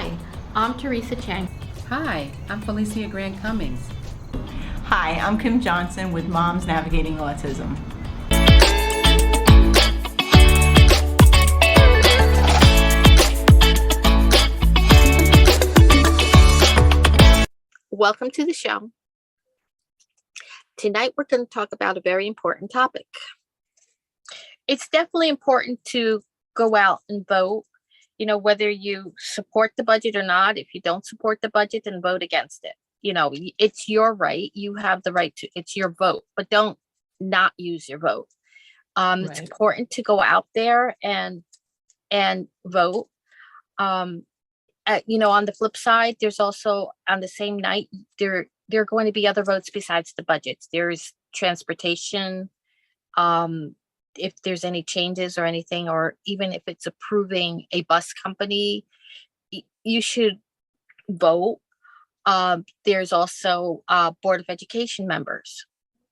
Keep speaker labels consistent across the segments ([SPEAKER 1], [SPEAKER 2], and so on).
[SPEAKER 1] Hi, I'm Teresa Chang.
[SPEAKER 2] Hi, I'm Felicia Grant Cummings.
[SPEAKER 3] Hi, I'm Kim Johnson with Moms Navigating Autism.
[SPEAKER 1] Welcome to the show. Tonight we're going to talk about a very important topic. It's definitely important to go out and vote, whether you support the budget or not. If you don't support the budget, then vote against it. It's your right. You have the right to, it's your vote, but don't not use your vote. It's important to go out there and vote. On the flip side, there's also on the same night, there are going to be other votes besides the budgets. There's transportation, if there's any changes or anything, or even if it's approving a bus company, you should vote. There's also Board of Education members.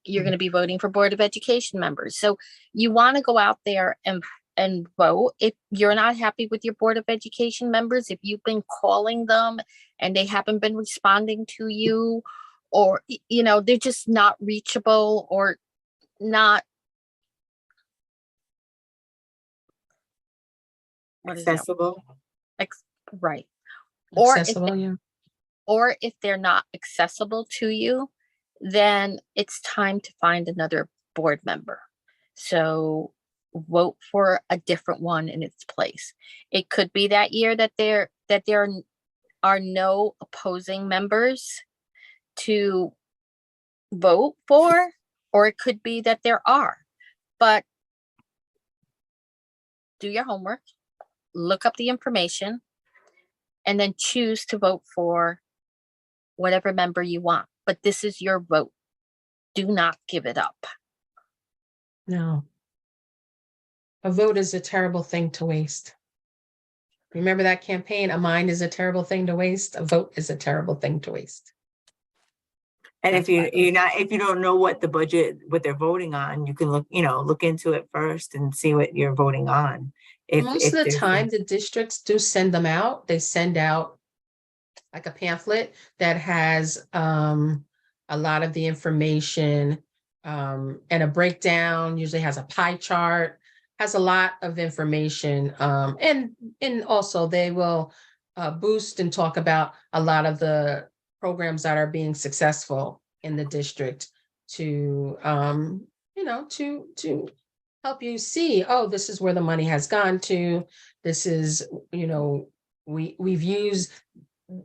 [SPEAKER 1] You're going to be voting for Board of Education members. So you want to go out there and vote. If you're not happy with your Board of Education members, if you've been calling them and they haven't been responding to you, or, they're just not reachable or not
[SPEAKER 3] accessible.
[SPEAKER 1] Right.
[SPEAKER 2] Accessible,
[SPEAKER 1] Or if they're not accessible to you, then it's time to find another board member. So vote for a different one in its place. It could be that year that there are no opposing members to vote for, or it could be that there are. But do your homework, look up the information, and then choose to vote for whatever member you want. But this is your vote. Do not give it up.
[SPEAKER 2] No. A vote is a terrible thing to waste. Remember that campaign? A mind is a terrible thing to waste. A vote is a terrible thing to waste.
[SPEAKER 3] And if you don't know what they're voting on, you can look into it first and see what you're voting on.
[SPEAKER 2] Most of the time, the districts do send them out. They send out like a pamphlet that has a lot of the information and a breakdown, usually has a pie chart, has a lot of information. And also they will boost and talk about a lot of the programs that are being successful in the district to help you see, oh, this is where the money has gone to. This is, we've used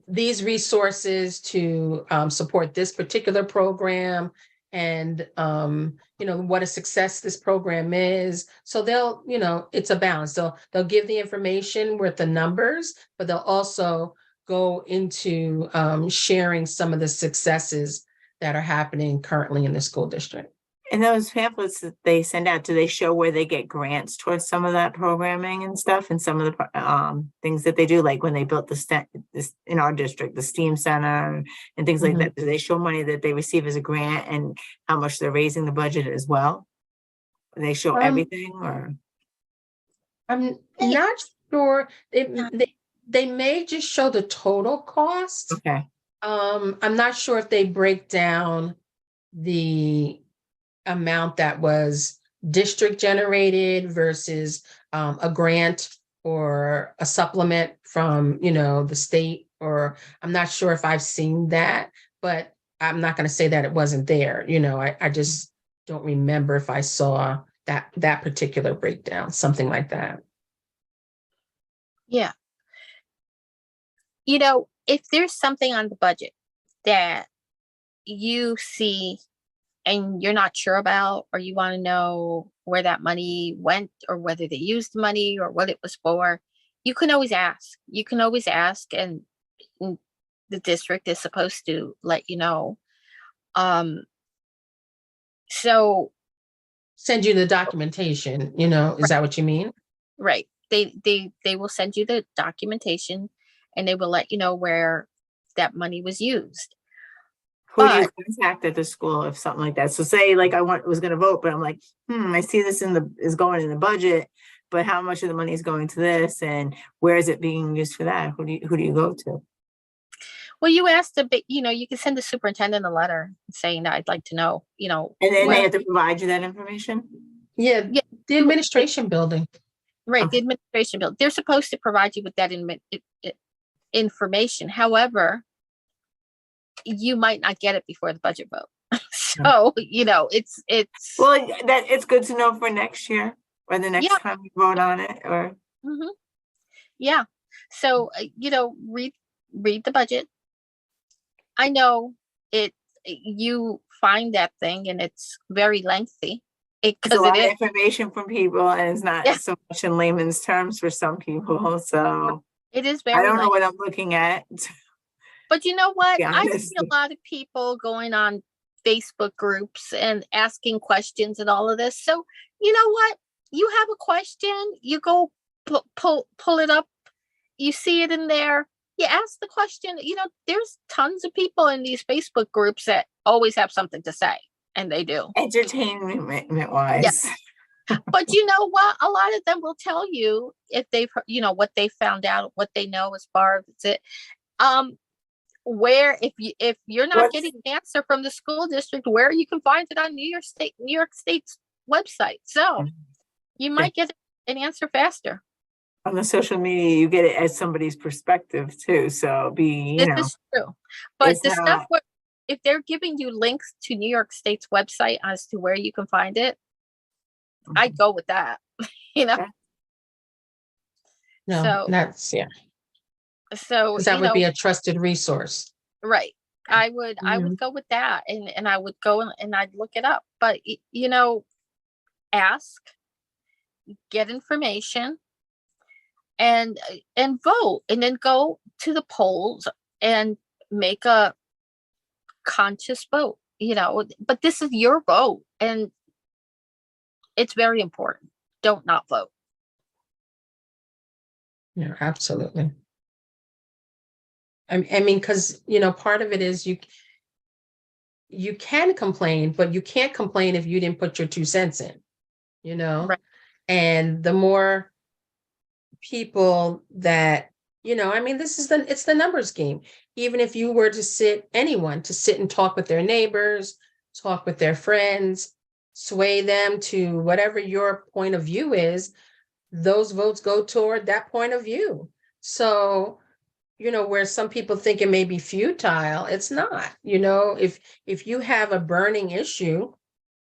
[SPEAKER 2] these resources to support this particular program, and what a success this program is. So they'll, it's a balance. They'll give the information with the numbers, but they'll also go into sharing some of the successes that are happening currently in the school district.
[SPEAKER 3] And those pamphlets that they send out, do they show where they get grants towards some of that programming and stuff, and some of the things that they do, like when they built this in our district, the STEAM Center and things like that? Do they show money that they receive as a grant and how much they're raising the budget as well? Do they show everything, or?
[SPEAKER 2] I'm not sure. They may just show the total cost.
[SPEAKER 3] Okay.
[SPEAKER 2] I'm not sure if they break down the amount that was district generated versus a grant or a supplement from the state, or I'm not sure if I've seen that, but I'm not going to say that it wasn't there. I just don't remember if I saw that particular breakdown, something like that.
[SPEAKER 1] Yeah. If there's something on the budget that you see and you're not sure about, or you want to know where that money went, or whether they used the money or what it was for, you can always ask. And the district is supposed to let you know. So
[SPEAKER 2] send you the documentation, is that what you mean?
[SPEAKER 1] Right. They will send you the documentation, and they will let you know where that money was used.
[SPEAKER 3] Who do you contact at the school if something like that? So say like was going to vote, but I'm like, I see this is going in the budget, but how much of the money is going to this, and where is it being used for that? Who do you go to?
[SPEAKER 1] Well, you asked a bit, you can send the superintendent a letter saying that I'd like to know,
[SPEAKER 3] And then
[SPEAKER 1] what-
[SPEAKER 3] they have to provide you that information?
[SPEAKER 2] Yeah,
[SPEAKER 1] Yeah.
[SPEAKER 2] the administration building.
[SPEAKER 1] right, the
[SPEAKER 3] Okay.
[SPEAKER 1] administration bill. They're supposed to provide you with that information. However, you might not get it before the budget vote. So, it's
[SPEAKER 3] Well, that it's good to know for next year or the next
[SPEAKER 1] Yeah.
[SPEAKER 3] time we vote on it, or
[SPEAKER 1] mhm. Yeah. So, read the budget. I know you find that thing and it's very lengthy
[SPEAKER 3] it's a
[SPEAKER 1] because
[SPEAKER 3] lot
[SPEAKER 1] it
[SPEAKER 3] of
[SPEAKER 1] is.
[SPEAKER 3] information from people, and it's not
[SPEAKER 1] Yeah.
[SPEAKER 3] so much in layman's terms for some people. So
[SPEAKER 1] It is
[SPEAKER 3] I
[SPEAKER 1] very
[SPEAKER 3] don't know
[SPEAKER 1] lengthy.
[SPEAKER 3] what I'm looking at.
[SPEAKER 1] But you know what?
[SPEAKER 3] be
[SPEAKER 1] I
[SPEAKER 3] honest.
[SPEAKER 1] see a lot of people going on Facebook groups and asking questions and all of this. So you know what? You have a question, you go pull it up, you see it in there, you ask the question. There's tons of people in these Facebook groups that always have something to say, and they do.
[SPEAKER 3] Entertainment wise.
[SPEAKER 1] But you know what? A lot of them will tell you if they've, what they found out, what they know as far as it. Where if you're not
[SPEAKER 3] What's-
[SPEAKER 1] getting an answer from the school district, where you can find it on New York State's website. So you might get an answer faster.
[SPEAKER 3] On the social media, you get it as somebody's perspective too. So
[SPEAKER 1] This is true. But
[SPEAKER 3] it's
[SPEAKER 1] the stuff
[SPEAKER 3] not-
[SPEAKER 1] where if they're giving you links to New York State's website as to where you can find it, I'd go with that.
[SPEAKER 3] Okay.
[SPEAKER 2] No,
[SPEAKER 1] So
[SPEAKER 2] that's, yeah,
[SPEAKER 1] so
[SPEAKER 2] because that would be a trusted resource.
[SPEAKER 1] right. I would go with that, and I would go and I'd look it up. But ask, get information, and vote, and then go to the polls and make a conscious vote. But this is your vote, and it's very important. Don't not vote.
[SPEAKER 2] Yeah, absolutely. I mean, because, part of it is you can complain, but you can't complain if you didn't put your 2 cents in,
[SPEAKER 1] Right.
[SPEAKER 2] and the more people that, it's the numbers game. Even if you were to sit and talk with their neighbors, talk with their friends, sway them to whatever your point of view is, those votes go toward that point of view. So, where some people think it may be futile, it's not. If you have a burning issue,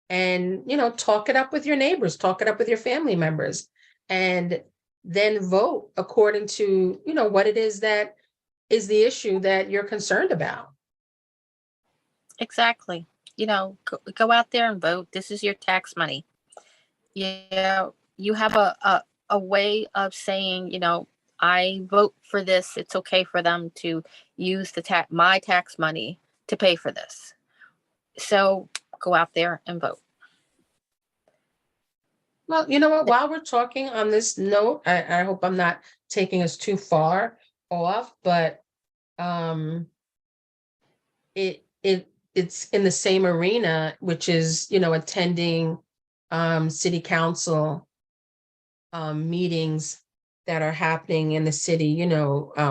[SPEAKER 2] and talk it up with your neighbors, talk it up with your family members, and then vote according to what it is that is the issue that you're concerned about.
[SPEAKER 1] Exactly. Go out there and vote. This is your tax money. You have a way of saying, I vote for this. It's okay for them to use my tax money to pay for this. So go out there and vote.
[SPEAKER 2] Well, you know what? While we're talking on this note, I hope I'm not taking us too far off, but it's in the same arena, which is, attending city council meetings that are happening in the city,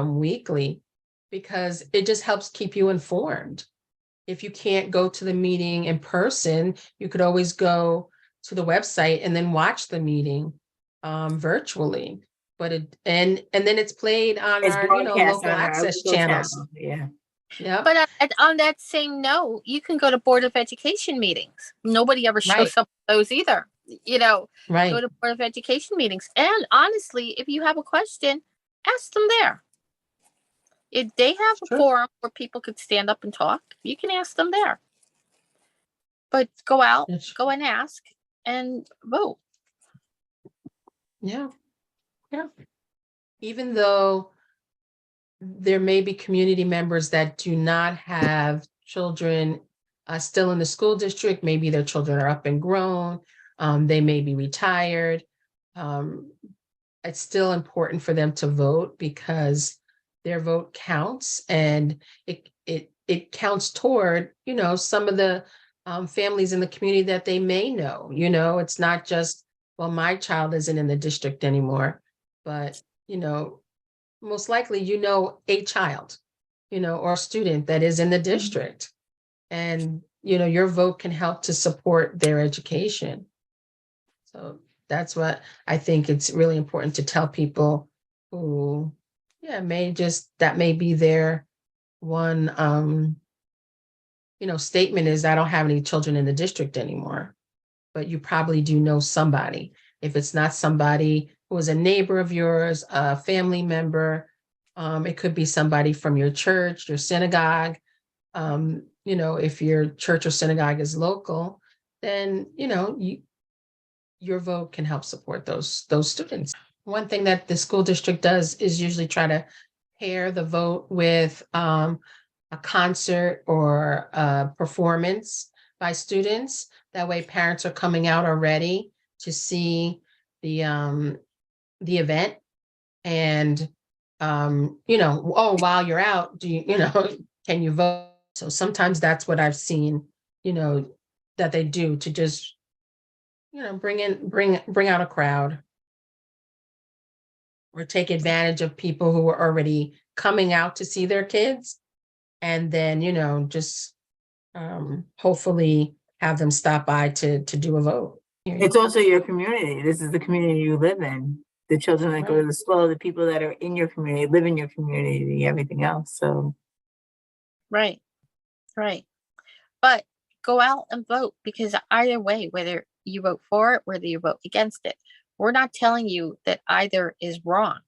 [SPEAKER 2] weekly, because it just helps keep you informed. If you can't go to the meeting in person, you could always go to the website and then watch the meeting virtually. But and then it's played on
[SPEAKER 3] It's
[SPEAKER 2] our,
[SPEAKER 3] broadcast
[SPEAKER 2] local
[SPEAKER 3] on our
[SPEAKER 2] access
[SPEAKER 3] local
[SPEAKER 2] channels.
[SPEAKER 3] channel. Yeah.
[SPEAKER 2] Yeah.
[SPEAKER 1] But on that same note, you can go to Board of Education meetings. Nobody ever shows
[SPEAKER 2] Right.
[SPEAKER 1] some of those either.
[SPEAKER 2] Right.
[SPEAKER 1] Go to Board of Education meetings. And honestly, if you have a question, ask them there. If they have a
[SPEAKER 2] Sure.
[SPEAKER 1] forum where people could stand up and talk, you can ask them there. But go out,
[SPEAKER 2] Yes.
[SPEAKER 1] go and ask, and vote.
[SPEAKER 2] Yeah. Yeah. Even though there may be community members that do not have children still in the school district, maybe their children are up and grown, they may be retired. It's still important for them to vote because their vote counts, and it counts toward, some of the families in the community that they may know. It's not just well, my child isn't in the district anymore, but, you know, most likely, you know, a child, you know, or student that is in the district. And, you know, your vote can help to support their education. So that's what I think it's really important to tell people who, yeah, that may be their one, you know, statement is, I don't have any children in the district anymore. But you probably do know somebody. If it's not somebody who is a neighbor of yours, a family member, it could be somebody from your church, your synagogue. You know, if your church or synagogue is local, then, you know, your vote can help support those students. One thing that the school district does is usually try to pair the vote with a concert or a performance by students. That way parents are coming out already to see the event. And you know, oh, while you're out, you know, can you vote? So sometimes that's what I've seen, you know, that they do to just, you know, bring out a crowd, or take advantage of people who are already coming out to see their kids, and then, you know, just hopefully have them stop by to do a vote.
[SPEAKER 3] It's also your community. This is the community you live in. The children that go to the school, the people that are in your community, live in your community, everything else. So,
[SPEAKER 1] Right. But go out and vote, because either way, whether you vote for it, whether you vote against it, we're not telling you that either is wrong,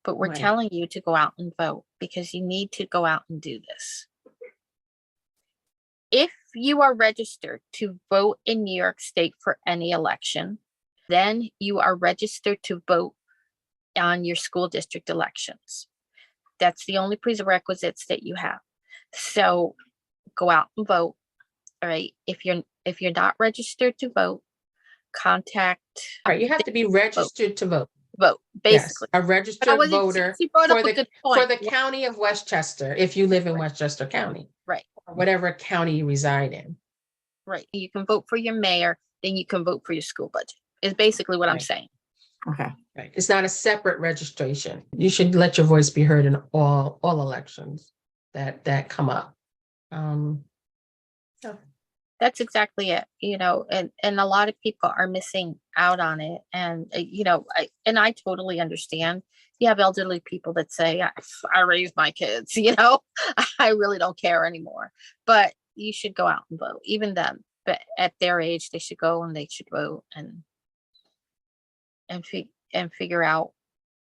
[SPEAKER 1] but we're
[SPEAKER 2] Right.
[SPEAKER 1] telling you to go out and vote, because you need to go out and do this. If you are registered to vote in New York State for any election, then you are registered to vote on your school district elections. That's the only prerequisites that you have. So go out and vote. All right. If you're not registered to vote, contact.
[SPEAKER 2] All right, you have to be registered to vote.
[SPEAKER 1] Vote, basically.
[SPEAKER 2] Yes, a registered voter
[SPEAKER 1] She brought
[SPEAKER 2] for
[SPEAKER 1] up a
[SPEAKER 2] the
[SPEAKER 1] good point.
[SPEAKER 2] for the county of Westchester, if you live in Westchester County,
[SPEAKER 1] Right.
[SPEAKER 2] or whatever county you reside in.
[SPEAKER 1] Right. You can vote for your mayor, then you can vote for your school budget. Is basically what I'm
[SPEAKER 2] Right.
[SPEAKER 1] saying.
[SPEAKER 3] okay.
[SPEAKER 2] Right. It's not a separate registration. You should let your voice be heard in all elections that come up. Yeah.
[SPEAKER 1] That's exactly it. You know, and a lot of people are missing out on it. And you know, I totally understand. You have elderly people that say, I raised my kids, you know, I really don't care anymore. But you should go out and vote, even them. But at their age, they should go and they should vote and figure out,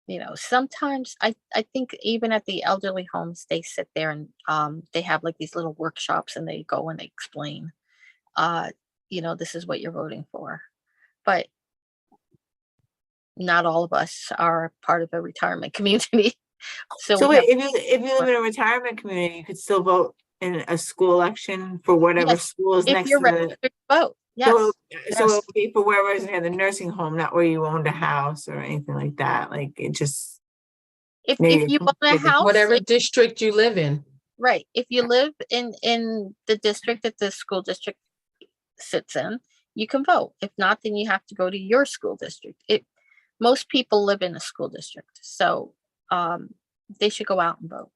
[SPEAKER 1] you know, sometimes I think even at the elderly homes, they sit there and they have like these little workshops, and they go and they explain, you know, this is what you're voting for. But not all of us are part of a retirement community. So
[SPEAKER 3] So
[SPEAKER 1] we
[SPEAKER 3] wait,
[SPEAKER 1] have,
[SPEAKER 3] if you live in a retirement community, you could still vote in a school election for whatever
[SPEAKER 1] yes,
[SPEAKER 3] school is
[SPEAKER 1] if
[SPEAKER 3] next
[SPEAKER 1] you're
[SPEAKER 3] to the.
[SPEAKER 1] registered to vote, yes.
[SPEAKER 3] So, so it
[SPEAKER 2] Yes.
[SPEAKER 3] would be for wherever is near the nursing home, not where you owned a house or anything like that. Like it just
[SPEAKER 1] If
[SPEAKER 3] maybe
[SPEAKER 1] you own a house,
[SPEAKER 2] Whatever district you live in.
[SPEAKER 1] right. If you live in the district that the school district sits in, you can vote. If not, then you have to go to your school district. Most people live in a school district, so they should go out and vote.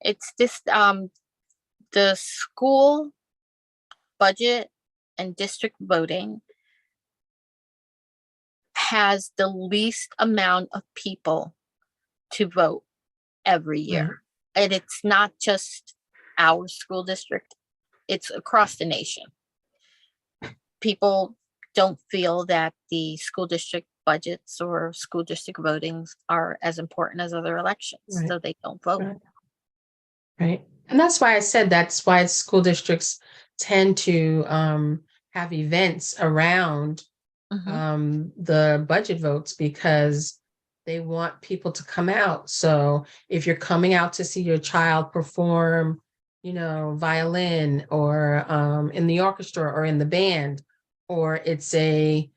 [SPEAKER 1] It's just the school budget and district voting has the least amount of people to vote every year. And it's not just our school district, it's across the nation. People don't feel that the school district budgets or school district votings are as important as other elections,
[SPEAKER 2] Right.
[SPEAKER 1] so they don't vote.
[SPEAKER 2] Right. And that's why I said that's why school districts tend to have events around the budget votes, because they want people to come out. So if you're coming out to see your child perform, you know, violin, or in the orchestra or in the band, or it's a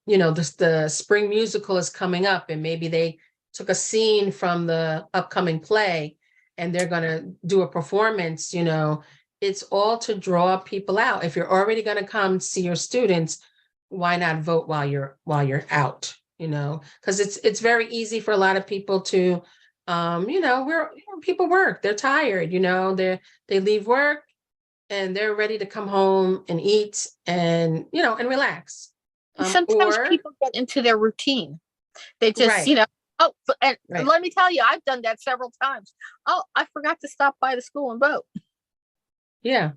[SPEAKER 2] you know, the spring musical is coming up, and maybe they took a scene from the upcoming play and they're going to do a performance, you know, it's all to draw people out. If you're already going to come see your students, why not vote while you're out, because it's very easy for a lot of people to, people work, they're tired, they leave work and they're ready to come home and eat and, and relax.
[SPEAKER 1] Sometimes
[SPEAKER 2] Or,
[SPEAKER 1] people get into their routine. They just,
[SPEAKER 2] right,
[SPEAKER 1] and
[SPEAKER 2] right.
[SPEAKER 1] let me tell you, I've done that several times. Oh, I forgot to stop by the school and vote.
[SPEAKER 2] Yeah.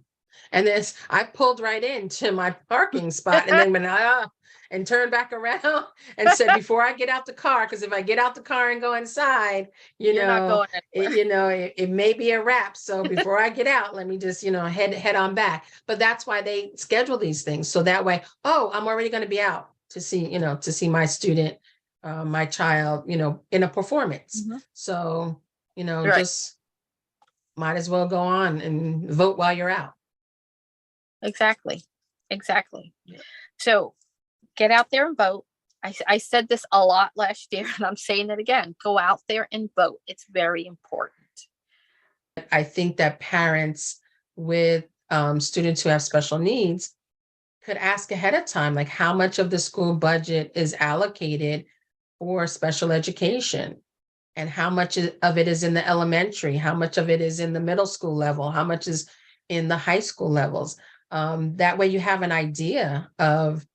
[SPEAKER 2] And then I pulled right into my parking spot and then and turned back around and said, before I get out the car, because if I get out the car and go inside,
[SPEAKER 1] You're not going anywhere.
[SPEAKER 2] it may be a wrap. So before I get out, let me just, head on back. But that's why they schedule these things. So that way, I'm already going to be out to see my student, my child, in a performance.
[SPEAKER 1] Mhm.
[SPEAKER 2] So,
[SPEAKER 1] Right.
[SPEAKER 2] just might as well go on and vote while you're out.
[SPEAKER 1] Exactly.
[SPEAKER 2] Yeah.
[SPEAKER 1] So get out there and vote. I said this a lot last year and I'm saying it again. Go out there and vote. It's very important.
[SPEAKER 2] I think that parents with students who have special needs could ask ahead of time, like how much of the school budget is allocated for special education, and how much of it is in the elementary, how much of it is in the middle school level, how much is in the high school levels. That way you have an idea of,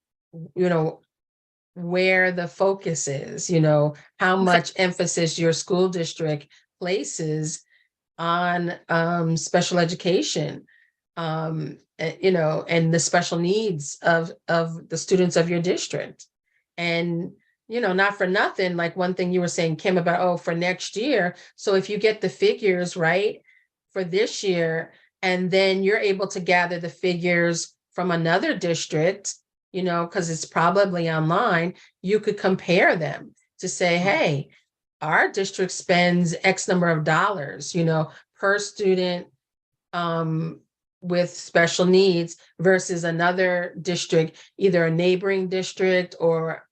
[SPEAKER 2] where the focus is, how much emphasis your school district places on special education, and the special needs of the students of your district. And not for nothing, like one thing you were saying, Kim, about for next year. So if you get the figures right for this year, and then you're able to gather the figures from another district, because it's probably online, you could compare them to say, hey, our district spends X number of dollars, per student with special needs versus another district, either a neighboring district or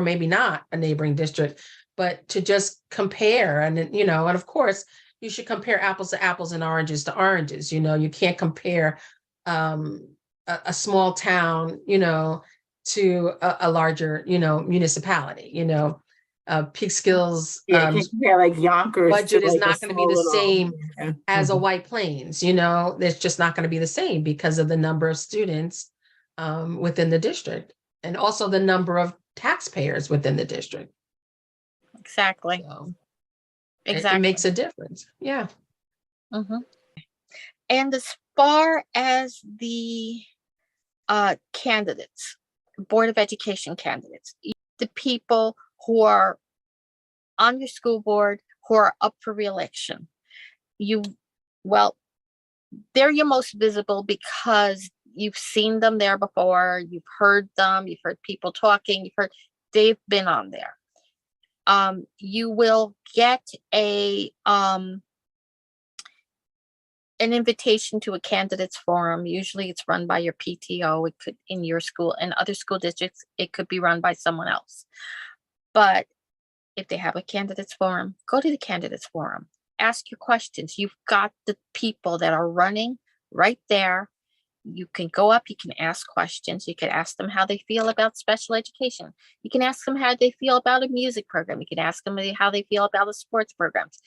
[SPEAKER 2] maybe not a neighboring district, but to just compare. And and of course you should compare apples to apples and oranges to oranges. You can't compare a small town, to a larger, municipality. Peekskill's
[SPEAKER 3] Yeah, can't compare like Yonkers to
[SPEAKER 2] budget is
[SPEAKER 3] like a
[SPEAKER 2] not going to be
[SPEAKER 3] small
[SPEAKER 2] the
[SPEAKER 3] little.
[SPEAKER 2] same
[SPEAKER 3] Yeah.
[SPEAKER 2] as a
[SPEAKER 3] Mhm.
[SPEAKER 2] White Plains. It's just not going to be the same because of the number of students within the district, and also the number of taxpayers within the district.
[SPEAKER 1] Exactly.
[SPEAKER 2] So it
[SPEAKER 1] Exactly.
[SPEAKER 2] makes a difference. Yeah.
[SPEAKER 1] Mhm. And as far as the candidates, Board of Education candidates, the people who are on your school board who are up for reelection, they're your most visible because you've seen them there before, you've heard them, you've heard people talking, they've been on there. You will get an invitation to a candidates forum. Usually it's run by your PTO. It could, in your school and other school districts, it could be run by someone else. But if they have a candidates forum, go to the candidates forum, ask your questions. You've got the people that are running right there. You can go up, you can ask questions. You can ask them how they feel about special education. You can ask them how they feel about a music program. You can ask them how they feel about the sports programs.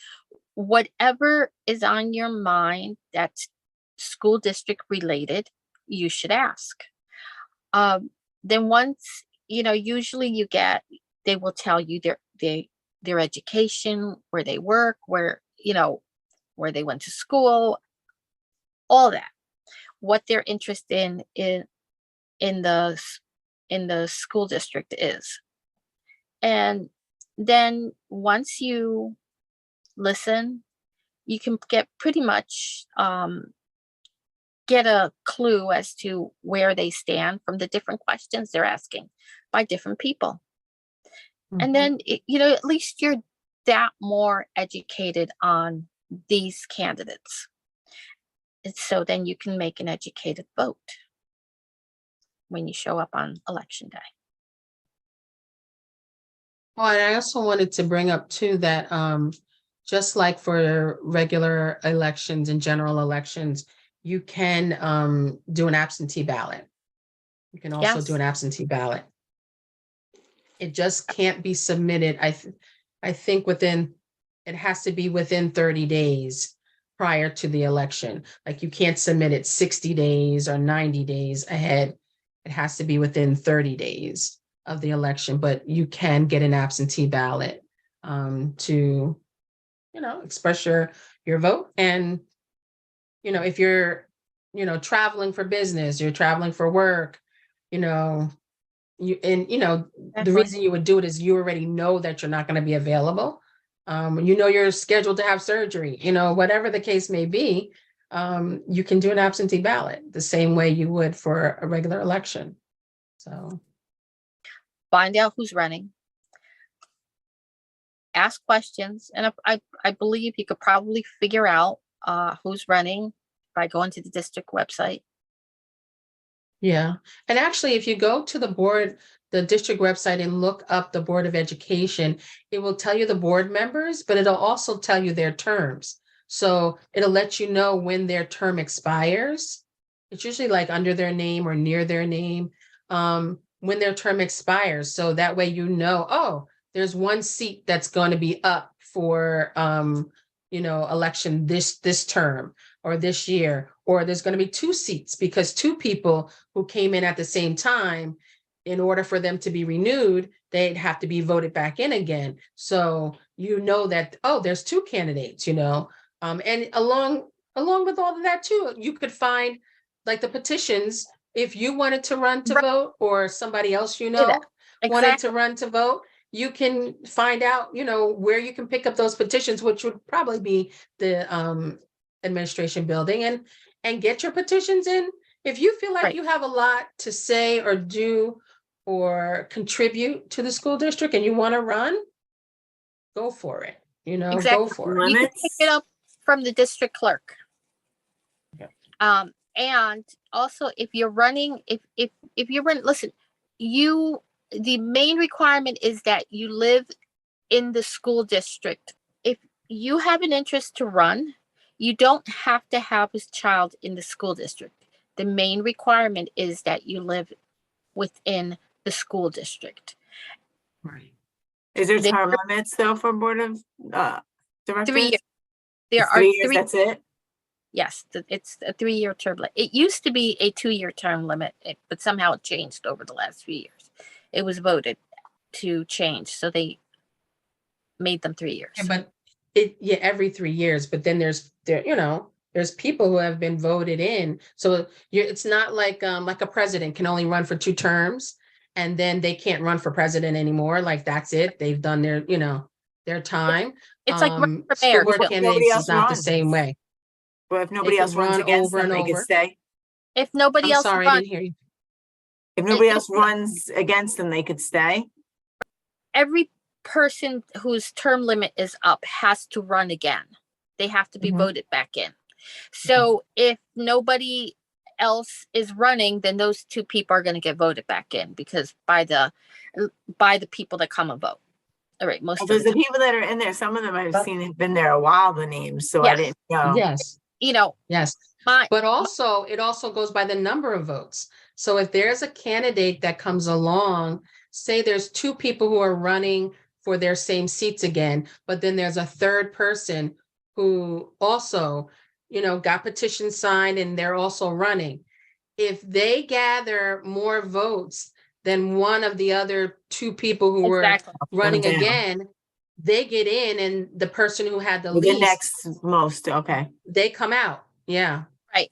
[SPEAKER 1] Whatever is on your mind that's school district related, you should ask. Then once, usually they will tell you their education, where they work, where they went to school, all that, what their interest in the school district is. And then once you listen, you can get pretty much get a clue as to where they stand from the different questions they're asking by different people. And then, at least you're that more educated on these candidates. And so then you can make an educated vote when you show up on election day.
[SPEAKER 2] Oh, and I also wanted to bring up too that just like for regular elections and general elections, you can do an absentee ballot. You can also
[SPEAKER 1] Yes.
[SPEAKER 2] do an absentee ballot. It just can't be submitted. I think it has to be within 30 days prior to the election. Like you can't submit it 60 days or 90 days ahead. It has to be within 30 days of the election, but you can get an absentee ballot to, express your vote. And, if you're, traveling for business, you're traveling for work, the
[SPEAKER 1] Definitely.
[SPEAKER 2] reason you would do it is you already know that you're not going to be available. You're scheduled to have surgery, whatever the case may be, you can do an absentee ballot the same way you would for a regular election. So
[SPEAKER 1] Find out who's running. Ask questions, and I believe you could probably figure out who's running by going to the district website.
[SPEAKER 2] yeah. And actually, if you go to the district website and look up the Board of Education, it will tell you the board members, but it'll also tell you their terms. So it'll let you know when their term expires. It's usually like under their name or near their name, when their term expires. So that way, oh, there's one seat that's going to be up for, election this term or this year, or there's going to be 2 seats because 2 people who came in at the same time, in order for them to be renewed, they'd have to be voted back in again. So that, oh, there's 2 candidates, and along with all of that too, you could find like the petitions if you wanted to run to
[SPEAKER 1] Right.
[SPEAKER 2] vote, or somebody else wanted
[SPEAKER 1] Exactly.
[SPEAKER 2] to run to vote. You can find out, where you can pick up those petitions, which would probably be the administration building, and get your petitions in. If you feel like
[SPEAKER 1] Right.
[SPEAKER 2] you have a lot to say or do or contribute to the school district and you want to run, go for it.
[SPEAKER 1] Exactly.
[SPEAKER 2] Go for it.
[SPEAKER 1] You can pick it up from the district clerk.
[SPEAKER 2] Yeah.
[SPEAKER 1] And also if you're running, if you're running, listen, the main requirement is that you live in the school district. If you have an interest to run, you don't have to have a child in the school district. The main requirement is that you live within the school district.
[SPEAKER 2] Right.
[SPEAKER 3] Is there
[SPEAKER 1] There-
[SPEAKER 3] term limits though for board of directors?
[SPEAKER 1] 3 years. There
[SPEAKER 3] It's
[SPEAKER 1] are
[SPEAKER 3] 3 years,
[SPEAKER 1] 3.
[SPEAKER 3] that's it?
[SPEAKER 1] Yes, it's a 3-year term limit. It used to be a 2-year term limit, but somehow it changed over the last few years. It was voted to change, so they made them 3 years.
[SPEAKER 2] Yeah, but every 3 years, but then there's people who have been voted in. So it's not like a president can only run for 2 terms and then they can't run for president anymore. Like that's it. They've done their time.
[SPEAKER 1] It's like running for mayor,
[SPEAKER 2] School board
[SPEAKER 1] too.
[SPEAKER 3] Nobody
[SPEAKER 2] candidates
[SPEAKER 3] else
[SPEAKER 2] is not the
[SPEAKER 3] runs.
[SPEAKER 2] same way.
[SPEAKER 3] But if nobody
[SPEAKER 2] could
[SPEAKER 3] else runs
[SPEAKER 2] run
[SPEAKER 3] against
[SPEAKER 2] over
[SPEAKER 3] them,
[SPEAKER 2] and
[SPEAKER 3] they could
[SPEAKER 2] over.
[SPEAKER 3] stay.
[SPEAKER 1] If nobody
[SPEAKER 2] I'm
[SPEAKER 1] else
[SPEAKER 2] sorry, I
[SPEAKER 1] runs,
[SPEAKER 2] didn't hear you.
[SPEAKER 3] If nobody
[SPEAKER 1] If-
[SPEAKER 3] else runs against them, they could stay.
[SPEAKER 1] every person whose term limit is up has to run again. They have to be
[SPEAKER 3] Mhm.
[SPEAKER 1] voted back in. So if nobody else is running, then those 2 people are going to get voted back in because by the people that come and vote. All right, most of
[SPEAKER 3] Because
[SPEAKER 1] the
[SPEAKER 3] the people that are in there, some of them I've
[SPEAKER 2] But-
[SPEAKER 3] seen have been there a while, the names, so I
[SPEAKER 1] Yes.
[SPEAKER 3] didn't know.
[SPEAKER 2] Yes, yes.
[SPEAKER 1] my
[SPEAKER 2] But also, it also goes by the number of votes. So if there's a candidate that comes along, say there's 2 people who are running for their same seats again, but then there's a 3rd person who also, got petitions signed and they're also running. If they gather more votes than one of the other 2 people who were
[SPEAKER 1] exactly.
[SPEAKER 2] running
[SPEAKER 3] down.
[SPEAKER 2] again, they get in, and the person who had the
[SPEAKER 3] The
[SPEAKER 2] least,
[SPEAKER 3] next most, okay.
[SPEAKER 2] they come out. Yeah.
[SPEAKER 1] Right.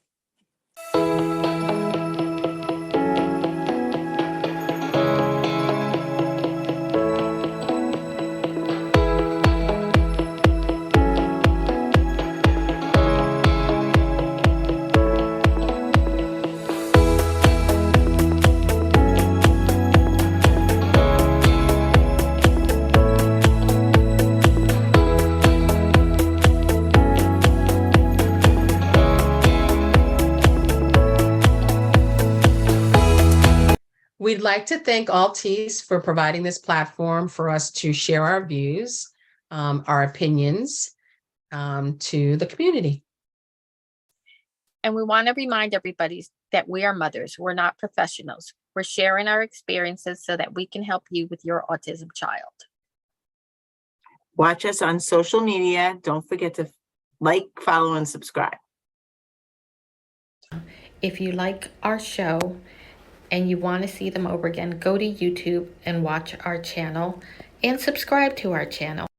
[SPEAKER 2] We'd like to thank Altis for providing this platform for us to share our views, our opinions, to the community.
[SPEAKER 1] And we want to remind everybody that we are mothers. We're not professionals. We're sharing our experiences so that we can help you with your autism child.
[SPEAKER 3] Watch us on social media. Don't forget to like, follow, and subscribe.
[SPEAKER 1] If you like our show and you want to see them over again, go to YouTube and watch our channel and subscribe to our channel.